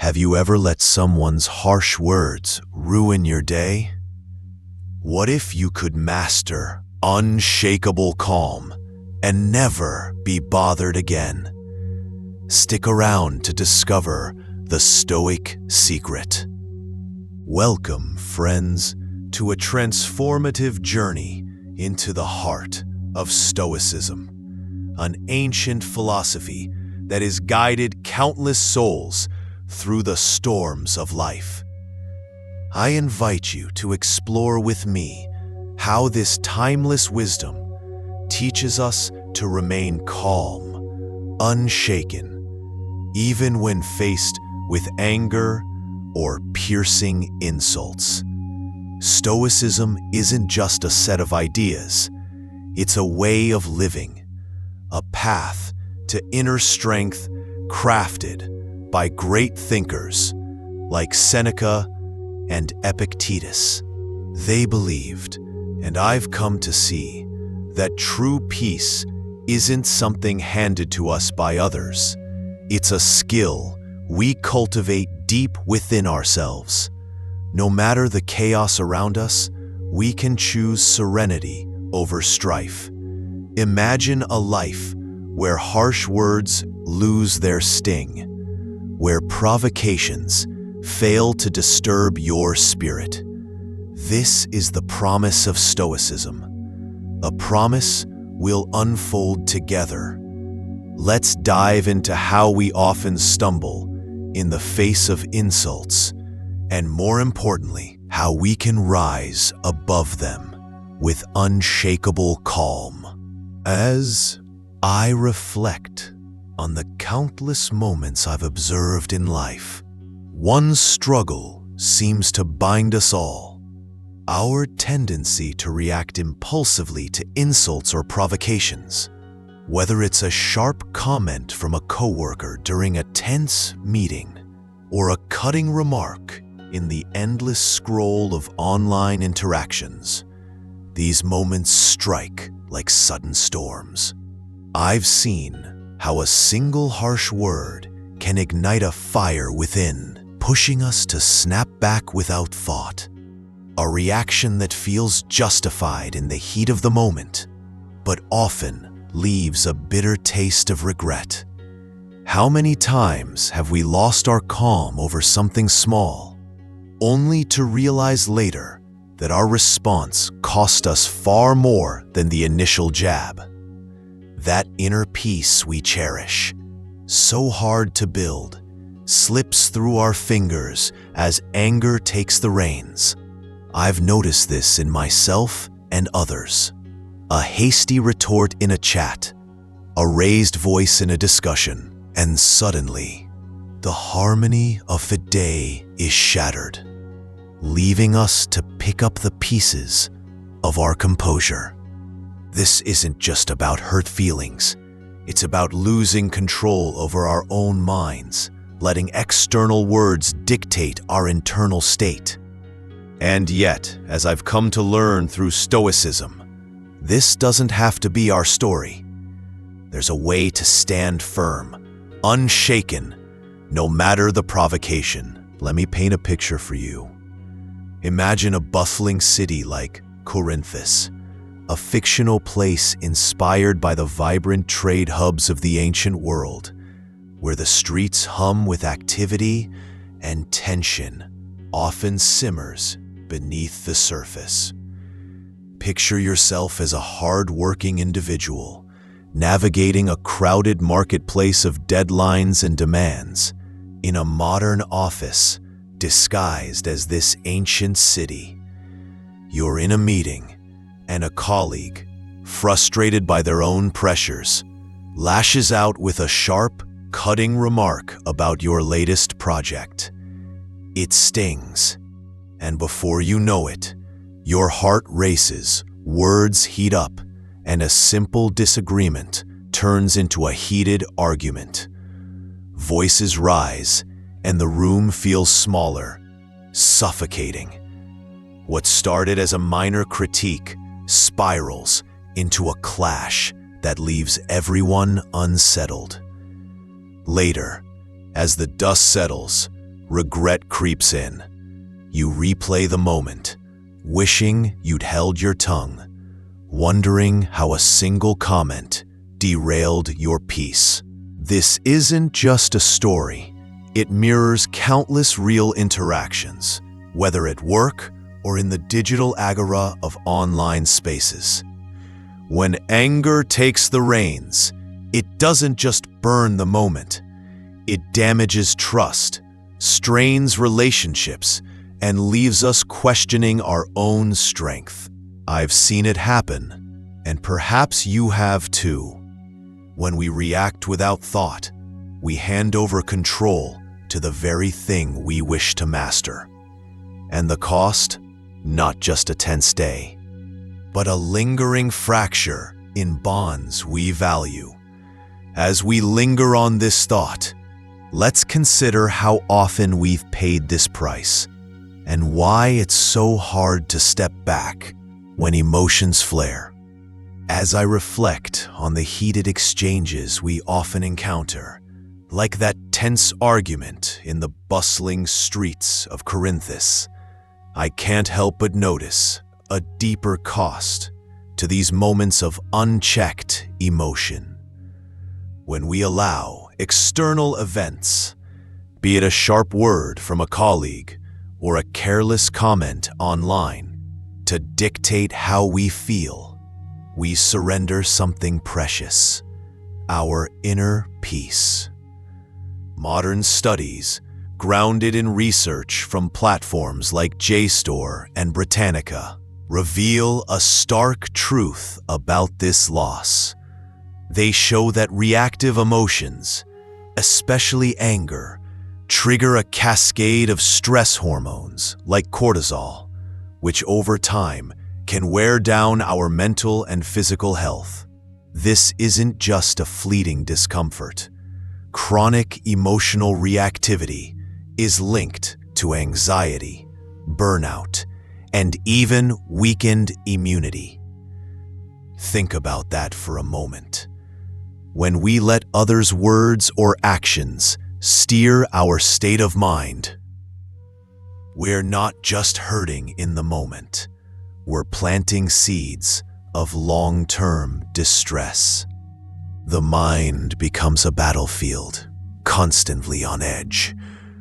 Have you ever let someone's harsh words ruin your day? What if you could master unshakable calm and never be bothered again? Stick around to discover the Stoic secret. Welcome, friends, to a transformative journey into the heart of Stoicism, an ancient philosophy that has guided countless souls through the storms of life. I invite you to explore with me how this timeless wisdom teaches us to remain calm, unshaken, even when faced with anger or piercing insults. Stoicism isn't just a set of ideas, it's a way of living, a path to inner strength crafted by great thinkers like Seneca and Epictetus. They believed, and I've come to see, that true peace isn't something handed to us by others. It's a skill we cultivate deep within ourselves. No matter the chaos around us, we can choose serenity over strife. Imagine a life where harsh words lose their sting, where provocations fail to disturb your spirit. This is the promise of Stoicism, a promise we'll unfold together. Let's dive into how we often stumble in the face of insults, and more importantly, how we can rise above them with unshakable calm. As I reflect on the countless moments I've observed in life, one struggle seems to bind us all: our tendency to react impulsively to insults or provocations. Whether it's a sharp comment from a coworker during a tense meeting, or a cutting remark in the endless scroll of online interactions, these moments strike like sudden storms. I've seen how a single harsh word can ignite a fire within, pushing us to snap back without thought. A reaction that feels justified in the heat of the moment, but often leaves a bitter taste of regret. How many times have we lost our calm over something small, only to realize later that our response cost us far more than the initial jab? That inner peace we cherish, so hard to build, slips through our fingers as anger takes the reins. I've noticed this in myself and others. A hasty retort in a chat, a raised voice in a discussion, and suddenly, the harmony of the day is shattered, leaving us to pick up the pieces of our composure. This isn't just about hurt feelings. It's about losing control over our own minds, letting external words dictate our internal state. And yet, as I've come to learn through Stoicism, this doesn't have to be our story. There's a way to stand firm, unshaken, no matter the provocation. Let me paint a picture for you. Imagine a bustling city like Corinthus, a fictional place inspired by the vibrant trade hubs of the ancient world, where the streets hum with activity and tension often simmers beneath the surface. Picture yourself as a hard-working individual, navigating a crowded marketplace of deadlines and demands, in a modern office disguised as this ancient city. You're in a meeting, and a colleague, frustrated by their own pressures, lashes out with a sharp, cutting remark about your latest project. It stings, and before you know it, your heart races, words heat up, and a simple disagreement turns into a heated argument. Voices rise, and the room feels smaller, suffocating. What started as a minor critique spirals into a clash that leaves everyone unsettled. Later, as the dust settles, regret creeps in. You replay the moment, wishing you'd held your tongue, wondering how a single comment derailed your peace. This isn't just a story. It mirrors countless real interactions, whether at work or in the digital agora of online spaces. When anger takes the reins, it doesn't just burn the moment. It damages trust, strains relationships, and leaves us questioning our own strength. I've seen it happen, and perhaps you have too. When we react without thought, we hand over control to the very thing we wish to master. And the cost? Not just a tense day, but a lingering fracture in bonds we value. As we linger on this thought, let's consider how often we've paid this price and why it's so hard to step back when emotions flare. As I reflect on the heated exchanges we often encounter, like that tense argument in the bustling streets of Corinthus, I can't help but notice a deeper cost to these moments of unchecked emotion. When we allow external events, be it a sharp word from a colleague or a careless comment online, to dictate how we feel, we surrender something precious, our inner peace. Modern studies, grounded in research from platforms like JSTOR and Britannica, reveal a stark truth about this loss. They show that reactive emotions, especially anger, trigger a cascade of stress hormones like cortisol, which over time can wear down our mental and physical health. This isn't just a fleeting discomfort. Chronic emotional reactivity is linked to anxiety, burnout, and even weakened immunity. Think about that for a moment. When we let others' words or actions steer our state of mind, we're not just hurting in the moment, we're planting seeds of long-term distress. The mind becomes a battlefield, constantly on edge,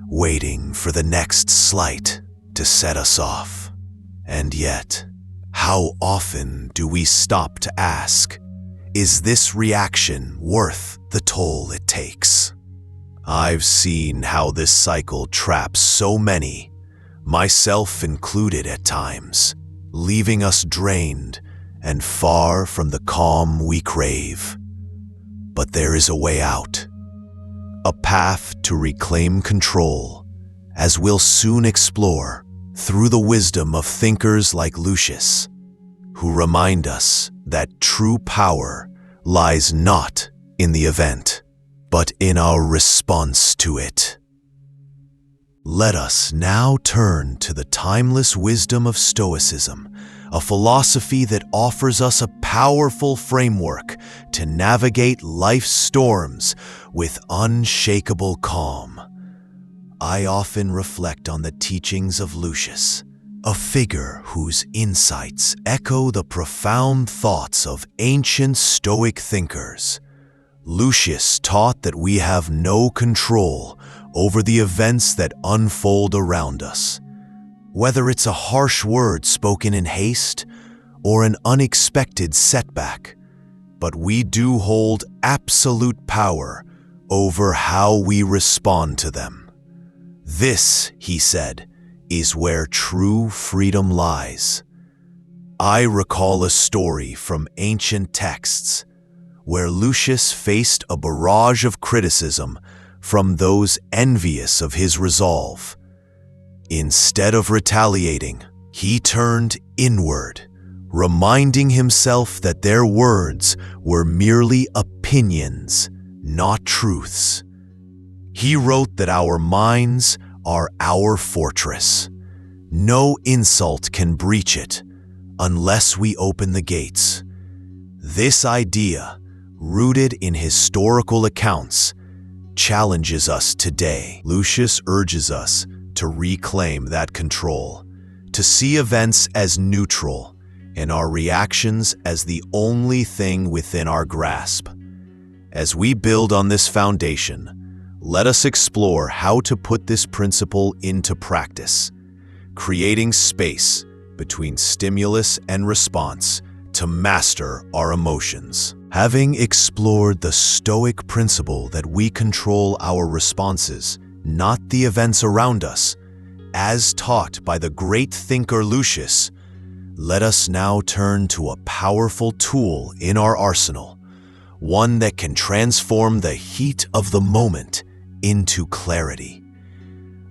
waiting for the next slight to set us off. And yet, how often do we stop to ask, is this reaction worth the toll it takes? I've seen how this cycle traps so many, myself included at times, leaving us drained and far from the calm we crave. But there is a way out, a path to reclaim control, as we'll soon explore through the wisdom of thinkers like Lucius, who remind us that true power lies not in the event, but in our response to it. Let us now turn to the timeless wisdom of Stoicism, a philosophy that offers us a powerful framework to navigate life's storms with unshakable calm. I often reflect on the teachings of Lucius, a figure whose insights echo the profound thoughts of ancient Stoic thinkers. Lucius taught that we have no control over the events that unfold around us, whether it's a harsh word spoken in haste or an unexpected setback, but we do hold absolute power over how we respond to them. This, he said, is where true freedom lies. I recall a story from ancient texts where Lucius faced a barrage of criticism from those envious of his resolve. Instead of retaliating, he turned inward, reminding himself that their words were merely opinions, not truths. He wrote that our minds are our fortress. No insult can breach it unless we open the gates. This idea, rooted in historical accounts, challenges us today. Lucius urges us to reclaim that control, to see events as neutral and our reactions as the only thing within our grasp. As we build on this foundation, let us explore how to put this principle into practice, creating space between stimulus and response to master our emotions. Having explored the Stoic principle that we control our responses, not the events around us, as taught by the great thinker Lucius, let us now turn to a powerful tool in our arsenal, one that can transform the heat of the moment into clarity.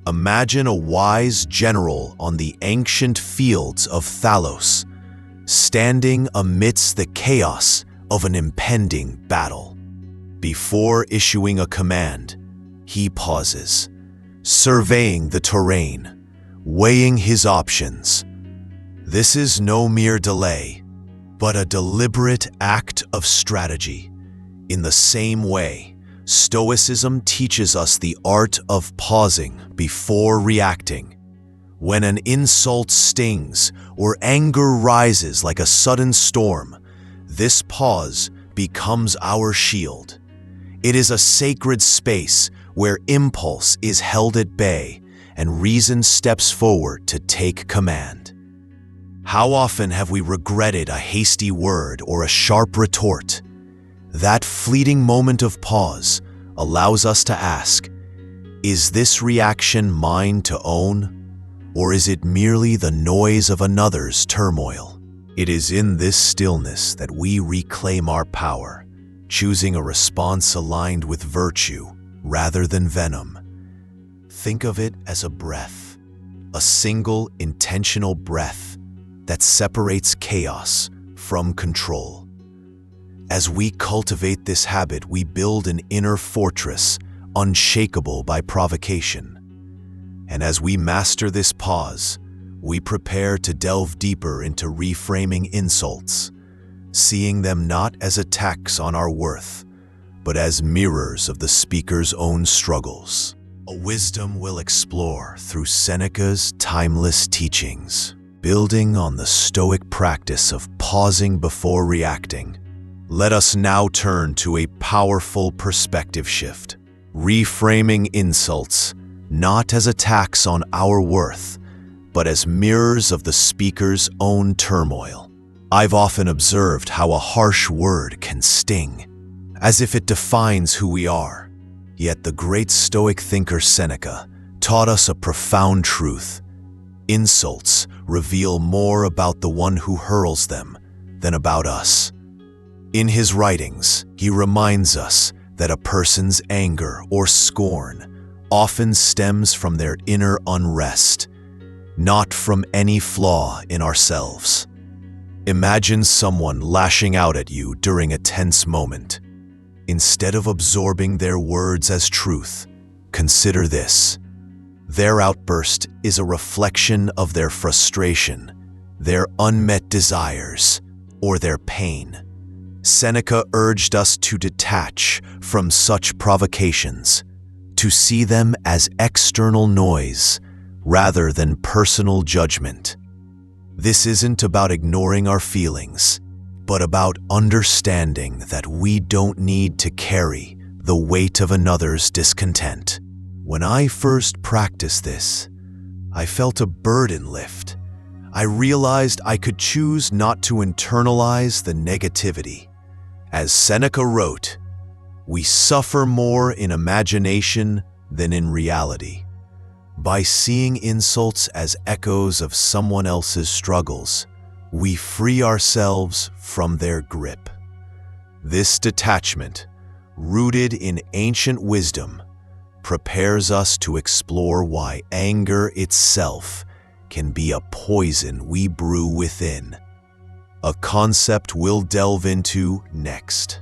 Imagine a wise general on the ancient fields of Thalos, standing amidst the chaos of an impending battle. Before issuing a command, he pauses, surveying the terrain, weighing his options. This is no mere delay, but a deliberate act of strategy. In the same way, Stoicism teaches us the art of pausing before reacting. When an insult stings or anger rises like a sudden storm, this pause becomes our shield. It is a sacred space where impulse is held at bay and reason steps forward to take command. How often have we regretted a hasty word or a sharp retort? That fleeting moment of pause allows us to ask, is this reaction mine to own, or is it merely the noise of another's turmoil? It is in this stillness that we reclaim our power, choosing a response aligned with virtue rather than venom. Think of it as a breath, a single intentional breath that separates chaos from control. As we cultivate this habit, we build an inner fortress, unshakable by provocation. And as we master this pause, we prepare to delve deeper into reframing insults, seeing them not as attacks on our worth, but as mirrors of the speaker's own struggles. A wisdom we'll explore through Seneca's timeless teachings, building on the Stoic practice of pausing before reacting. Let us now turn to a powerful perspective shift, reframing insults not as attacks on our worth, but as mirrors of the speaker's own turmoil. I've often observed how a harsh word can sting, as if it defines who we are. Yet the great Stoic thinker Seneca taught us a profound truth. Insults reveal more about the one who hurls them than about us. In his writings, he reminds us that a person's anger or scorn often stems from their inner unrest, not from any flaw in ourselves. Imagine someone lashing out at you during a tense moment. Instead of absorbing their words as truth, consider this. Their outburst is a reflection of their frustration, their unmet desires, or their pain. Seneca urged us to detach from such provocations, to see them as external noise rather than personal judgment. This isn't about ignoring our feelings, but about understanding that we don't need to carry the weight of another's discontent. When I first practiced this, I felt a burden lift. I realized I could choose not to internalize the negativity. As Seneca wrote, we suffer more in imagination than in reality. By seeing insults as echoes of someone else's struggles, we free ourselves from their grip. This detachment, rooted in ancient wisdom, prepares us to explore why anger itself can be a poison we brew within, a concept we'll delve into next.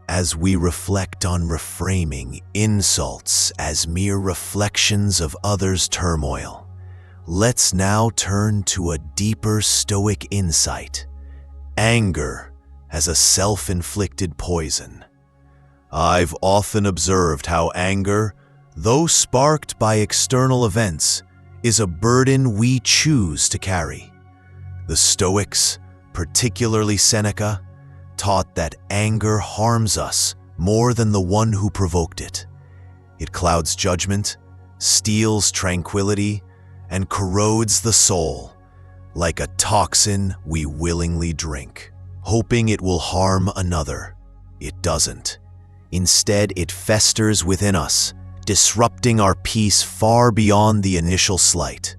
As we reflect on reframing insults as mere reflections of others' turmoil, let's now turn to a deeper Stoic insight: anger as a self-inflicted poison. I've often observed how anger, though sparked by external events, is a burden we choose to carry. The Stoics, particularly Seneca, taught that anger harms us more than the one who provoked it. It clouds judgment, steals tranquility, and corrodes the soul, like a toxin we willingly drink, hoping it will harm another. It doesn't. Instead, it festers within us, disrupting our peace far beyond the initial slight.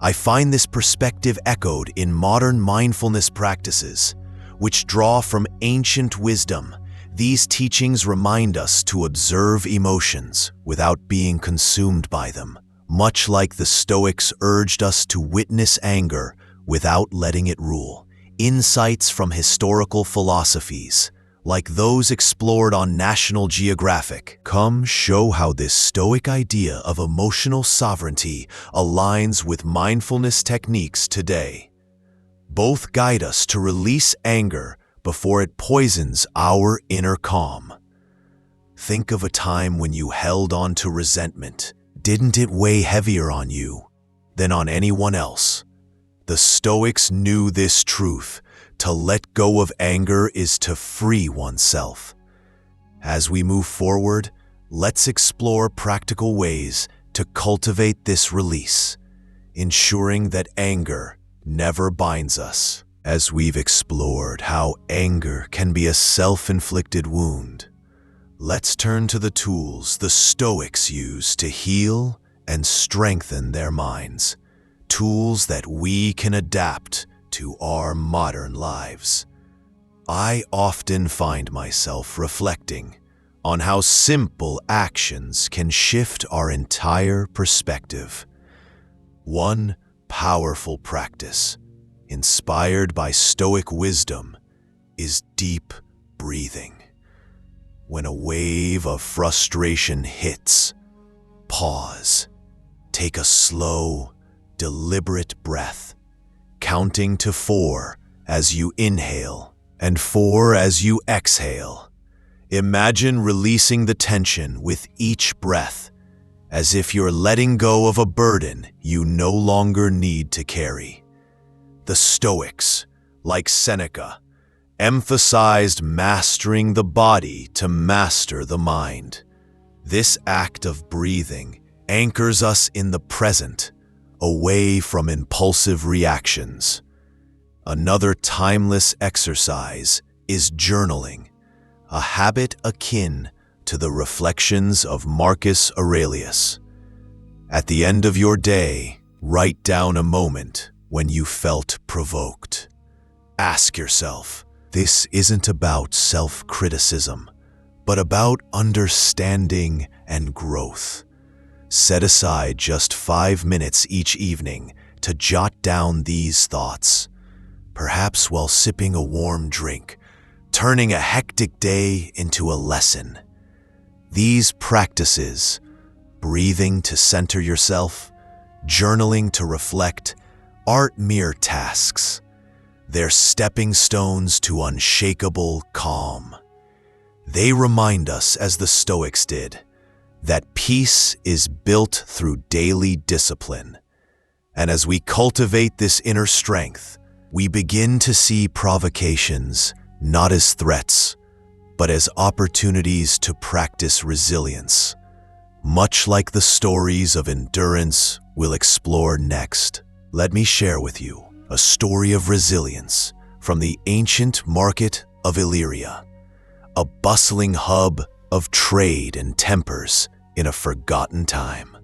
I find this perspective echoed in modern mindfulness practices, which draw from ancient wisdom. These teachings remind us to observe emotions without being consumed by them, much like the Stoics urged us to witness anger without letting it rule. Insights from historical philosophies, like those explored on National Geographic, show how this Stoic idea of emotional sovereignty aligns with mindfulness techniques today. Both guide us to release anger before it poisons our inner calm. Think of a time when you held on to resentment. Didn't it weigh heavier on you than on anyone else? The Stoics knew this truth. To let go of anger is to free oneself. As we move forward, let's explore practical ways to cultivate this release, ensuring that anger never binds us. As we've explored how anger can be a self-inflicted wound, let's turn to the tools the Stoics use to heal and strengthen their minds, tools that we can adapt to our modern lives. I often find myself reflecting on how simple actions can shift our entire perspective. One powerful practice, inspired by Stoic wisdom, is deep breathing. When a wave of frustration hits, pause. Take a slow, deliberate breath, counting to 4 as you inhale and 4 as you exhale. Imagine releasing the tension with each breath, as if you're letting go of a burden you no longer need to carry. The Stoics, like Seneca, emphasized mastering the body to master the mind. This act of breathing anchors us in the present, away from impulsive reactions. Another timeless exercise is journaling, a habit akin to the reflections of Marcus Aurelius. At the end of your day, write down a moment when you felt provoked. Ask yourself, this isn't about self-criticism, but about understanding and growth. Set aside just 5 minutes each evening to jot down these thoughts, perhaps while sipping a warm drink, turning a hectic day into a lesson. These practices, breathing to center yourself, journaling to reflect, aren't mere tasks. They're stepping stones to unshakable calm. They remind us, as the Stoics did, that peace is built through daily discipline. And as we cultivate this inner strength, we begin to see provocations not as threats, but as opportunities to practice resilience, much like the stories of endurance we'll explore next. Let me share with you a story of resilience from the ancient market of Illyria, a bustling hub of trade and tempers in a forgotten time.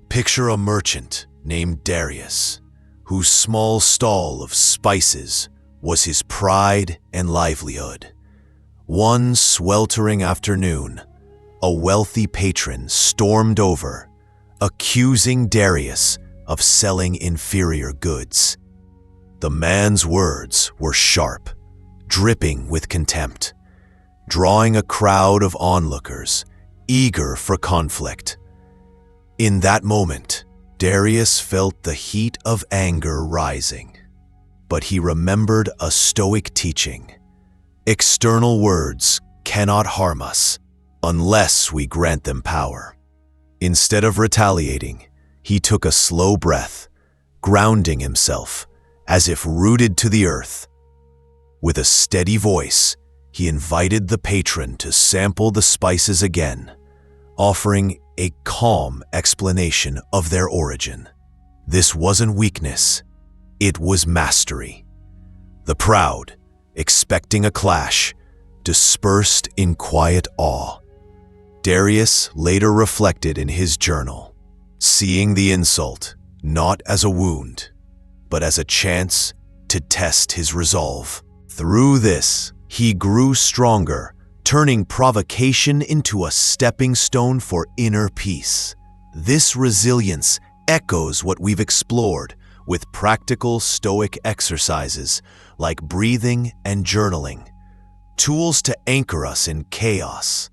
Picture a merchant named Darius, whose small stall of spices was his pride and livelihood. One sweltering afternoon, a wealthy patron stormed over, accusing Darius of selling inferior goods. The man's words were sharp, dripping with contempt, drawing a crowd of onlookers, eager for conflict. In that moment, Darius felt the heat of anger rising, but he remembered a Stoic teaching. External words cannot harm us unless we grant them power. Instead of retaliating, he took a slow breath, grounding himself as if rooted to the earth. With a steady voice, he invited the patron to sample the spices again, offering a calm explanation of their origin. This wasn't weakness, it was mastery. The proud, expecting a clash, dispersed in quiet awe. Darius later reflected in his journal, seeing the insult not as a wound, but as a chance to test his resolve. Through this, he grew stronger, turning provocation into a stepping stone for inner peace. This resilience echoes what we've explored with practical Stoic exercises like breathing and journaling, tools to anchor us in chaos.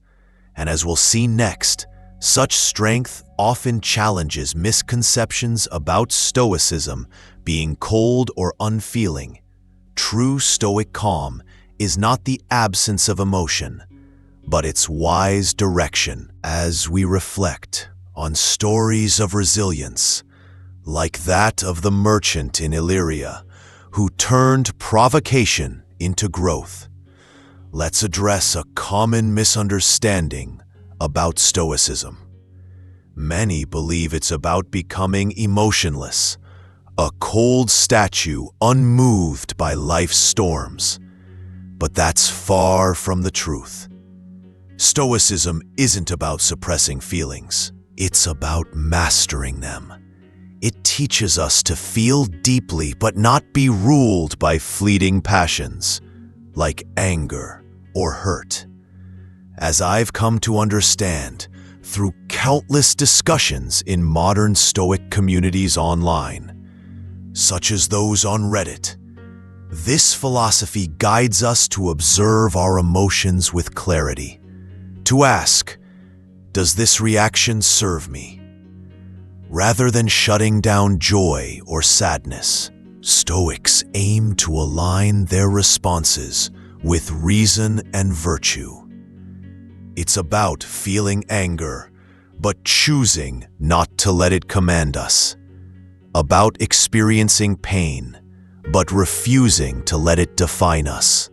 And as we'll see next, such strength often challenges misconceptions about Stoicism being cold or unfeeling. True Stoic calm is not the absence of emotion, but its wise direction. As we reflect on stories of resilience, like that of the merchant in Illyria, who turned provocation into growth, let's address a common misunderstanding about Stoicism. Many believe it's about becoming emotionless, a cold statue unmoved by life's storms. But that's far from the truth. Stoicism isn't about suppressing feelings. It's about mastering them. It teaches us to feel deeply but not be ruled by fleeting passions, like anger or hurt. As I've come to understand through countless discussions in modern Stoic communities online, such as those on Reddit, this philosophy guides us to observe our emotions with clarity, to ask, does this reaction serve me? Rather than shutting down joy or sadness, Stoics aim to align their responses with reason and virtue. It's about feeling anger, but choosing not to let it command us. About experiencing pain, but refusing to let it define us.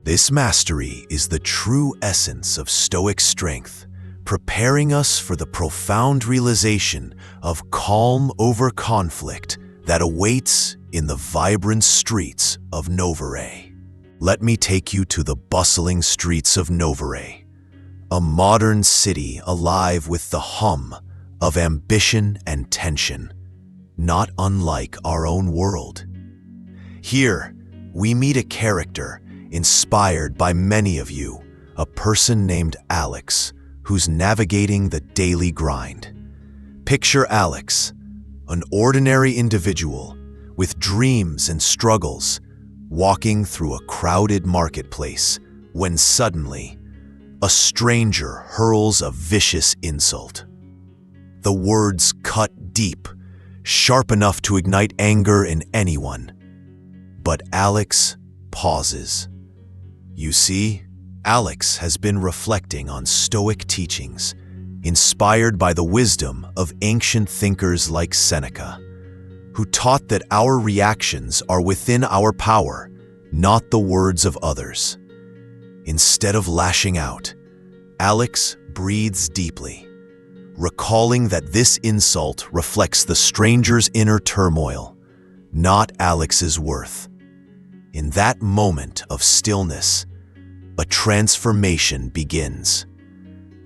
This mastery is the true essence of Stoic strength, preparing us for the profound realization of calm over conflict that awaits in the vibrant streets of Novare. Let me take you to the bustling streets of Novare, a modern city alive with the hum of ambition and tension, not unlike our own world. Here, we meet a character inspired by many of you, a person named Alex, who's navigating the daily grind. Picture Alex, an ordinary individual with dreams and struggles, walking through a crowded marketplace when suddenly, a stranger hurls a vicious insult. The words cut deep, sharp enough to ignite anger in anyone. But Alex pauses. You see, Alex has been reflecting on Stoic teachings, inspired by the wisdom of ancient thinkers like Seneca, who taught that our reactions are within our power, not the words of others. Instead of lashing out, Alex breathes deeply, recalling that this insult reflects the stranger's inner turmoil, not Alex's worth. In that moment of stillness, a transformation begins.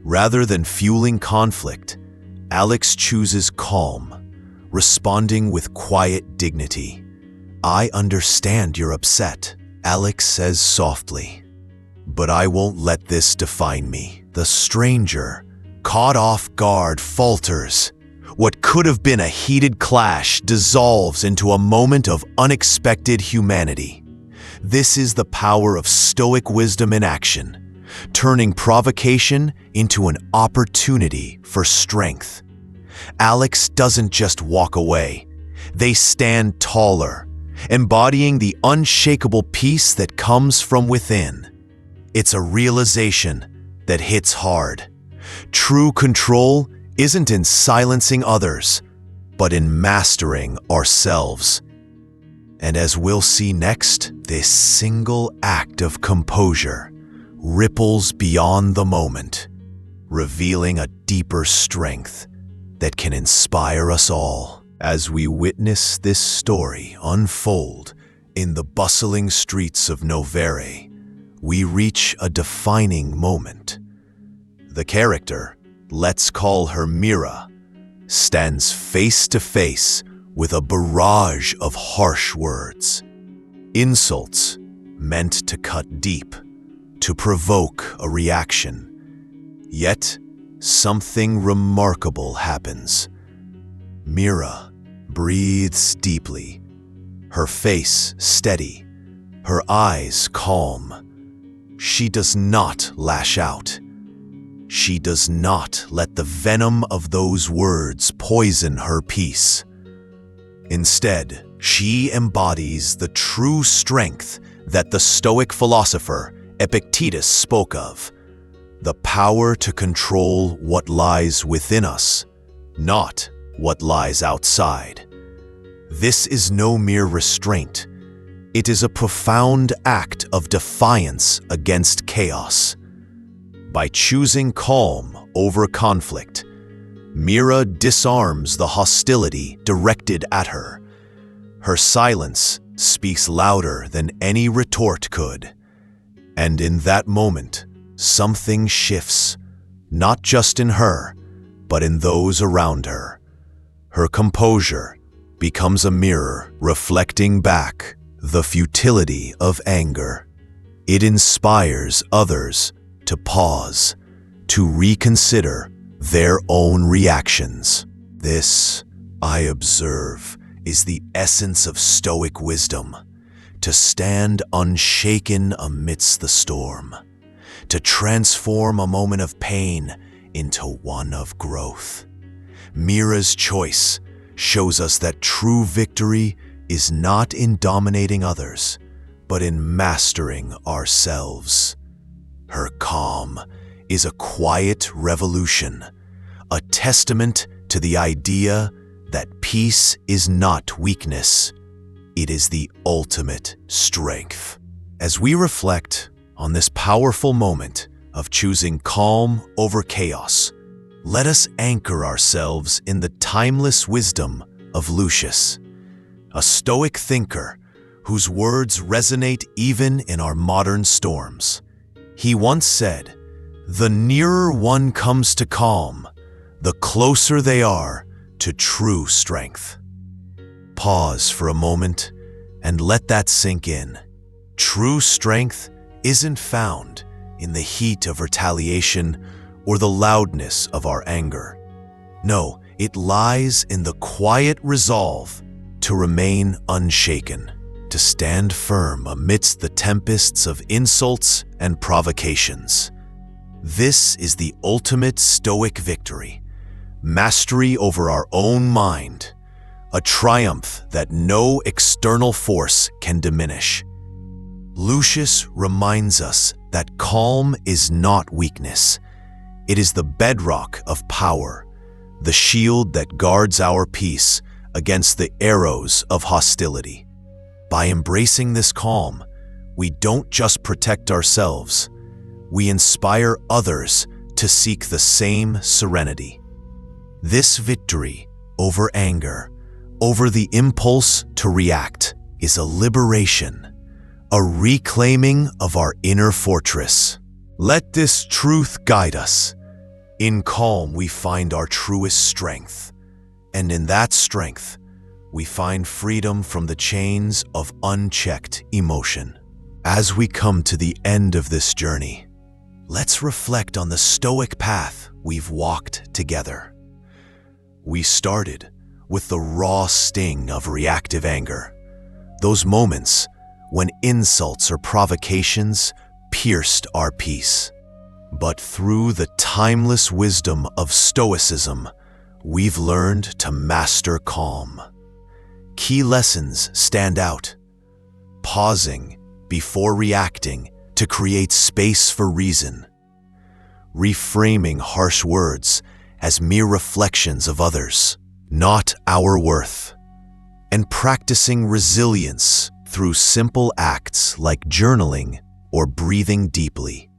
Rather than fueling conflict, Alex chooses calm, responding with quiet dignity. I understand you're upset, Alex says softly. But I won't let this define me. The stranger, caught off guard, falters. What could have been a heated clash dissolves into a moment of unexpected humanity. This is the power of Stoic wisdom in action, turning provocation into an opportunity for strength. Alex doesn't just walk away. They stand taller, embodying the unshakable peace that comes from within. It's a realization that hits hard. True control isn't in silencing others, but in mastering ourselves. And as we'll see next, this single act of composure ripples beyond the moment, revealing a deeper strength that can inspire us all. As we witness this story unfold in the bustling streets of Novare, we reach a defining moment. The character, let's call her Mira, stands face to face with a barrage of harsh words. Insults meant to cut deep, to provoke a reaction. Yet, something remarkable happens. Mira breathes deeply, her face steady, her eyes calm. She does not lash out. She does not let the venom of those words poison her peace. Instead, she embodies the true strength that the Stoic philosopher Epictetus spoke of, the power to control what lies within us, not what lies outside. This is no mere restraint. It is a profound act of defiance against chaos. By choosing calm over conflict, Mira disarms the hostility directed at her. Her silence speaks louder than any retort could. And in that moment, something shifts, not just in her, but in those around her. Her composure becomes a mirror reflecting back the futility of anger. It inspires others to pause, to reconsider their own reactions. This, I observe, is the essence of Stoic wisdom: to stand unshaken amidst the storm, to transform a moment of pain into one of growth. Mira's choice shows us that true victory is not in dominating others, but in mastering ourselves. Her calm is a quiet revolution, a testament to the idea that peace is not weakness, it is the ultimate strength. As we reflect on this powerful moment of choosing calm over chaos, let us anchor ourselves in the timeless wisdom of Lucius, a Stoic thinker whose words resonate even in our modern storms. He once said, "The nearer one comes to calm, the closer they are to true strength." Pause for a moment and let that sink in. True strength isn't found in the heat of retaliation or the loudness of our anger. No, it lies in the quiet resolve to remain unshaken, to stand firm amidst the tempests of insults and provocations. This is the ultimate Stoic victory, mastery over our own mind, a triumph that no external force can diminish. Lucius reminds us that calm is not weakness. It is the bedrock of power, the shield that guards our peace against the arrows of hostility. By embracing this calm, we don't just protect ourselves, we inspire others to seek the same serenity. This victory over anger, over the impulse to react, is a liberation, a reclaiming of our inner fortress. Let this truth guide us. In calm, we find our truest strength, and in that strength, we find freedom from the chains of unchecked emotion. As we come to the end of this journey, let's reflect on the Stoic path we've walked together. We started with the raw sting of reactive anger, those moments when insults or provocations pierced our peace. But through the timeless wisdom of Stoicism, we've learned to master calm. Key lessons stand out: pausing before reacting to to create space for reason, reframing harsh words as mere reflections of others, not our worth, and practicing resilience through simple acts like journaling or breathing deeply.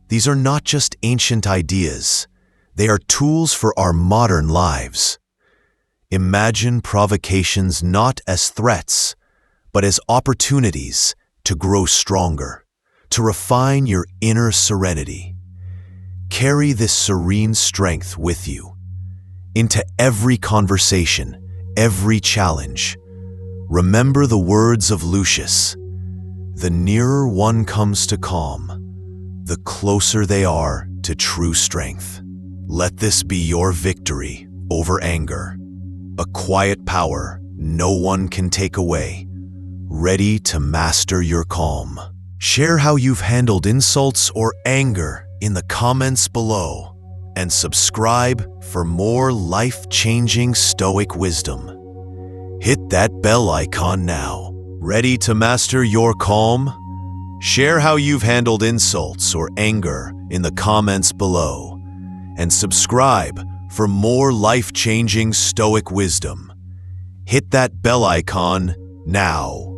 These are not just ancient ideas, they are tools for our modern lives. Imagine provocations not as threats, but as opportunities to grow stronger, to refine your inner serenity. Carry this serene strength with you into every conversation, every challenge. Remember the words of Lucius: "The nearer one comes to calm, the closer they are to true strength." Let this be your victory over anger, a quiet power no one can take away, ready to master your calm. Share how you've handled insults or anger in the comments below, and subscribe for more life-changing Stoic wisdom. Hit that bell icon now. Ready to master your calm? Share how you've handled insults or anger in the comments below, and subscribe for more life-changing Stoic wisdom. Hit that bell icon now.